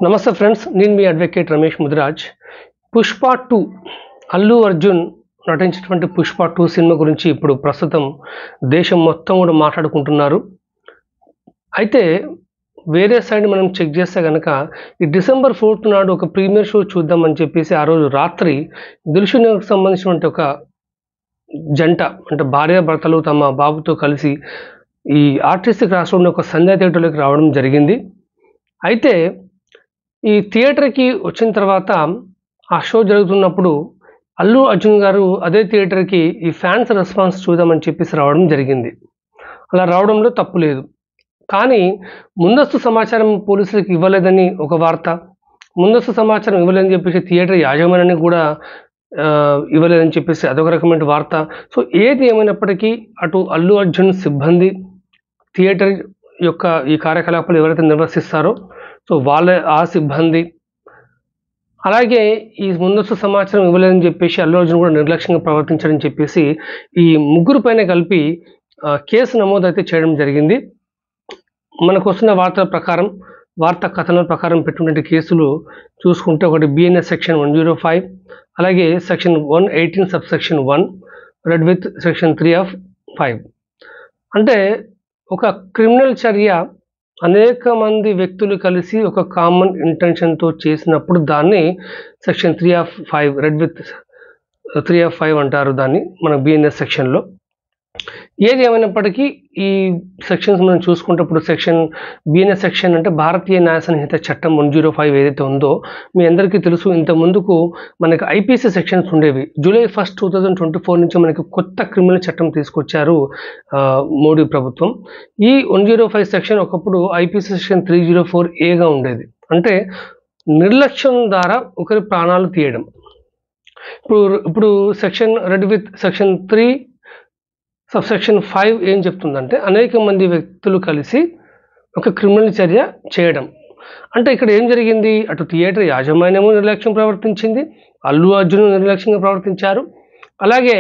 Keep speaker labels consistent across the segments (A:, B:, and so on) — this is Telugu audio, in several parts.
A: నమస్తే ఫ్రెండ్స్, నేను మీ అడ్వకేట్ రమేష్ ముదిరాజ్. పుష్ప 2 అల్లు అర్జున్ నటించినటువంటి పుష్ప 2 సినిమా గురించి ఇప్పుడు ప్రస్తుతం దేశం మొత్తం కూడా మాట్లాడుకుంటున్నారు. అయితే వేరే సైడ్ మనం చెక్ చేస్తే కనుక ఈ డిసెంబర్ 4th నాడు ఒక ప్రీమియర్ షో చూద్దామని చెప్పేసి ఆ రోజు రాత్రి దిల్షునకు సంబంధించినటువంటి ఒక జంట అంటే భార్యాభర్తలు తమ బాబుతో కలిసి ఈ ఆర్టిస్టిక్ రాష్ట్రంలో ఒక సంధ్యా థియేటర్లోకి రావడం జరిగింది. అయితే ఈ థియేటర్‌కి వచ్చిన తర్వాత ఆ షో జరుగుతున్నప్పుడు అల్లు అర్జున్ గారు అదే థియేటర్‌కి ఈ ఫ్యాన్స్ రెస్పాన్స్ చూద్దామని చెప్పేసి రావడం జరిగింది. అలా రావడంలో తప్పు లేదు. కానీ ముందస్తు సమాచారం పోలీసులకు ఇవ్వలేదని ఒక వార్త, ముందస్తు సమాచారం ఇవ్వలేదని చెప్పేసి థియేటర్ యాజమాన్యానికి కూడా ఇవ్వలేదని చెప్పేసి అదొక రకమైన వార్త. సో ఏది ఏమైనప్పటికీ అటు అల్లు అర్జున్ సిబ్బంది, థియేటర్ యొక్క ఈ కార్యకలాపాలు ఎవరైతే నిర్వర్తిస్తారో సో వాళ్ళ ఆ సిబ్బంది, అలాగే ఈ ముందస్తు సమాచారం ఇవ్వలేదని చెప్పేసి అల్లు అర్జున్ కూడా నిర్లక్ష్యంగా ప్రవర్తించారని చెప్పేసి ఈ ముగ్గురు పైన కలిపి కేసు నమోదైతే చేయడం జరిగింది. మనకు వస్తున్న వార్తల ప్రకారం, వార్తా కథనాల ప్రకారం పెట్టినటువంటి కేసులు చూసుకుంటే ఒకటి బిఎన్ఎస్ సెక్షన్ 105, అలాగే section 118 subsection 1 red with section 3(5). అంటే ఒక క్రిమినల్ చర్య అనేక మంది వ్యక్తులు కలిసి ఒక కామన్ ఇంటెన్షన్తో చేసినప్పుడు దాన్ని సెక్షన్ 3(5) రెడ్ విత్ 3(5) అంటారు దాన్ని మన బిఎన్ఎస్ సెక్షన్లో. ఏది ఏమైనప్పటికీ ఈ సెక్షన్స్ మనం చూసుకుంటప్పుడు సెక్షన్ బిఎన్ఎస్ సెక్షన్ అంటే భారతీయ న్యాయ సంహిత చట్టం 105 ఏదైతే ఉందో మీ అందరికీ తెలుసు. ఇంత ముందుకు మనకి ఐపీసీ సెక్షన్స్ ఉండేవి. జూలై 1, 2024 నుంచి మనకి కొత్త క్రిమినల్ చట్టం తీసుకొచ్చారు మోడీ ప్రభుత్వం. ఈ 105 సెక్షన్ ఒకప్పుడు ఐపీసీ సెక్షన్ 304(a)గా ఉండేది. అంటే నిర్లక్ష్యం ద్వారా ఒకరి ప్రాణాలు తీయడం. ఇప్పుడు section red with section 3 subsection 5 ఏం చెప్తుందంటే అనేక మంది వ్యక్తులు కలిసి ఒక క్రిమినల్ చర్య చేయడం. అంటే ఇక్కడ ఏం జరిగింది, అటు థియేటర్ యాజమాన్యము నిర్లక్ష్యం ప్రవర్తించింది, అల్లు అర్జున్ నిర్లక్ష్యంగా ప్రవర్తించారు, అలాగే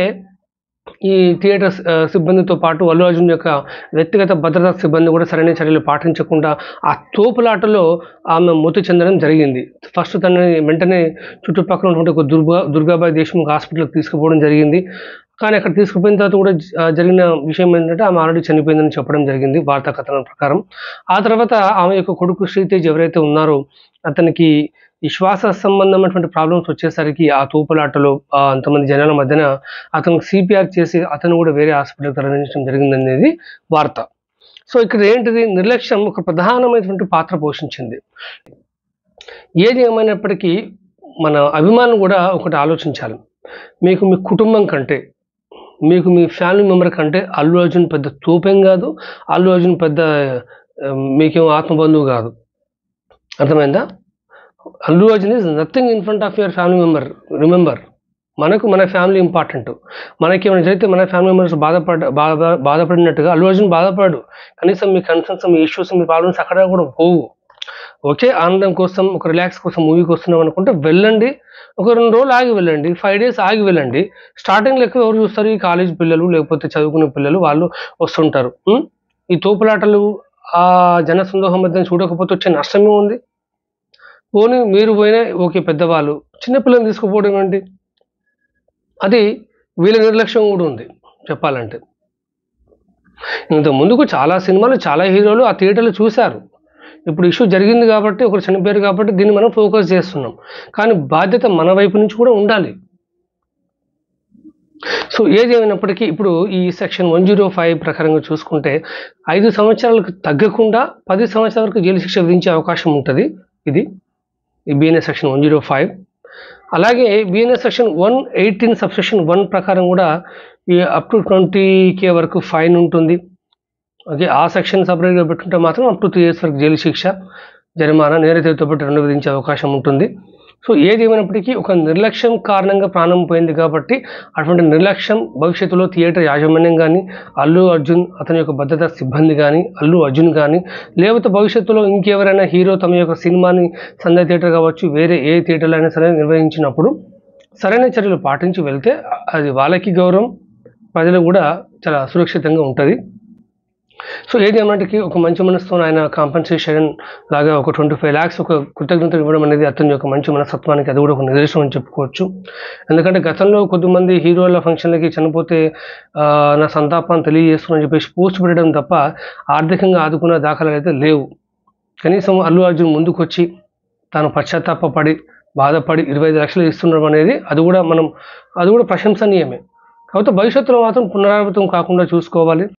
A: ఈ థియేటర్ సిబ్బందితో పాటు అల్లు అర్జున్ యొక్క వ్యక్తిగత భద్రతా సిబ్బంది కూడా సరైన చర్యలు పాటించకుండా ఆ తోపులాటలో ఆమె మృతి చెందడం జరిగింది. ఫస్ట్ తనని వెంటనే చుట్టుపక్కల ఉన్నటువంటి ఒక దుర్గాబాయి దేశ్ముఖ్ హాస్పిటల్కి తీసుకుపోవడం జరిగింది. కానీ అక్కడ తీసుకుపోయిన తర్వాత కూడా జరిగిన విషయం ఏంటంటే ఆమె ఆల్రెడీ చనిపోయిందని చెప్పడం జరిగింది వార్తా కథనం ప్రకారం. ఆ తర్వాత ఆమె యొక్క కొడుకు శ్రీతేజ్ ఎవరైతే ఉన్నారో అతనికి ఈ శ్వాస సంబంధమైనటువంటి ప్రాబ్లమ్స్ వచ్చేసరికి ఆ తోపులాటలో అంతమంది జనాల మధ్యన అతనికి సిపిఆర్ చేసి అతను కూడా వేరే హాస్పిటల్కి తరలించడం జరిగిందనేది వార్త. సో ఇక్కడ ఏంటిది, నిర్లక్ష్యం ఒక ప్రధానమైనటువంటి పాత్ర పోషించింది. ఏది ఏమైనప్పటికీ మన అభిమానులు కూడా ఒకటి ఆలోచించాలి. మీకు మీ కుటుంబం కంటే, మీకు మీ ఫ్యామిలీ మెంబర్ కంటే అల్లు అర్జున్ పెద్ద తోపేం కాదు, అల్లు అర్జున్ పెద్ద మీకేం ఆత్మబంధువు కాదు. అర్థమైందా? Allu Arjun is nothing in front of your family member. Remember, మనకు మన ఫ్యామిలీ ఇంపార్టెంట్. మనకి ఏమైనా జరిగితే మన ఫ్యామిలీ మెంబర్స్ బాధపడినట్టుగా అల్లు అర్జున్ బాధపడు. కనీసం మీ కన్సర్న్స్, మీ ఇష్యూస్, మీ ప్రాబ్లమ్స్ అక్కడ కూడా పోవు. ఓకే, ఆనందం కోసం, ఒక రిలాక్స్ కోసం మూవీకి వస్తున్నాం అనుకుంటే వెళ్ళండి, ఒక 2 రోజులు ఆగి వెళ్ళండి, 5 days ఆగి వెళ్ళండి. స్టార్టింగ్లో ఎక్కువ ఎవరు చూస్తారు, ఈ కాలేజ్ పిల్లలు లేకపోతే చదువుకునే పిల్లలు వాళ్ళు వస్తుంటారు. ఈ తోపులాటలు ఆ జన సందోహం మధ్య చూడకపోతే వచ్చే నష్టమే ఉంది. పోనీ మీరు పోయినా ఓకే, పెద్దవాళ్ళు చిన్నపిల్లల్ని తీసుకుపోవడం ఏంటి, అది వీళ్ళ నిర్లక్ష్యం కూడా ఉంది చెప్పాలంటే. ఇంత ముందుకు చాలా సినిమాలు, చాలా హీరోలు ఆ థియేటర్లు చూశారు. ఇప్పుడు ఇష్యూ జరిగింది కాబట్టి, ఒకరు చనిపోయారు కాబట్టి దీన్ని మనం ఫోకస్ చేస్తున్నాం. కానీ బాధ్యత మన వైపు నుంచి కూడా ఉండాలి. సో ఏది ఏమైనప్పటికీ ఇప్పుడు ఈ సెక్షన్ 105 ప్రకారంగా చూసుకుంటే 5 సంవత్సరాలకు తగ్గకుండా 10 సంవత్సరాల వరకు జైలు శిక్ష విధించే అవకాశం ఉంటుంది. ఇది ఈ బిఎన్ఎస్ సెక్షన్ 105. అలాగే బిఎన్ఎస్ సెక్షన్ 118 సబ్సెక్షన్ 1 ప్రకారం కూడా ఈ అప్ టు 20K వరకు ఫైన్ ఉంటుంది. ఓకే, ఆ సెక్షన్ సపరేట్గా పెట్టుకుంటే మాత్రం అప్ టు 3 years వరకు జైలు శిక్ష, జరిమానా, నేరతీరుతో పాటు 2 విధించే అవకాశం ఉంటుంది. సో ఏది ఏమైనప్పటికీ ఒక నిర్లక్ష్యం కారణంగా ప్రాణం పోయింది కాబట్టి అటువంటి నిర్లక్ష్యం భవిష్యత్తులో థియేటర్ యాజమాన్యం కానీ, అల్లు అర్జున్ అతని యొక్క భద్రతా సిబ్బంది కానీ, అల్లు అర్జున్ కానీ, లేకపోతే భవిష్యత్తులో ఇంకెవరైనా హీరో తమ యొక్క సినిమాని సంధ్యా థియేటర్ కావచ్చు, వేరే ఏ థియేటర్లో అయినా సరే నిర్వహించినప్పుడు సరైన చర్యలు పాటించి వెళ్తే అది వాళ్ళకి గౌరవం, ప్రజలు కూడా చాలా సురక్షితంగా ఉంటుంది. సో ఏది ఏమంటే ఒక మంచి మనసుతో ఆయన కాంపెన్సేషన్ లాగా ఒక 25 lakhs ఒక కృతజ్ఞతలు ఇవ్వడం అనేది అతని యొక్క మంచి మనస్తత్వానికి అది కూడా ఒక నిదర్శనం అని చెప్పుకోవచ్చు. ఎందుకంటే గతంలో కొద్దిమంది హీరోల ఫంక్షన్లకి చనిపోతే నా సంతాపాన్ని తెలియజేస్తున్నాను అని చెప్పేసి పోస్ట్ పెట్టడం తప్ప ఆర్థికంగా ఆదుకున్న దాఖలాలు అయితే లేవు. కనీసం అల్లు అర్జున్ ముందుకొచ్చి తాను పశ్చాత్తాపడి బాధపడి 25 లక్షలు ఇస్తుండడం అనేది అది కూడా ప్రశంసనీయమే. కాకపోతే భవిష్యత్తులో మాత్రం పునరావృతం కాకుండా చూసుకోవాలి.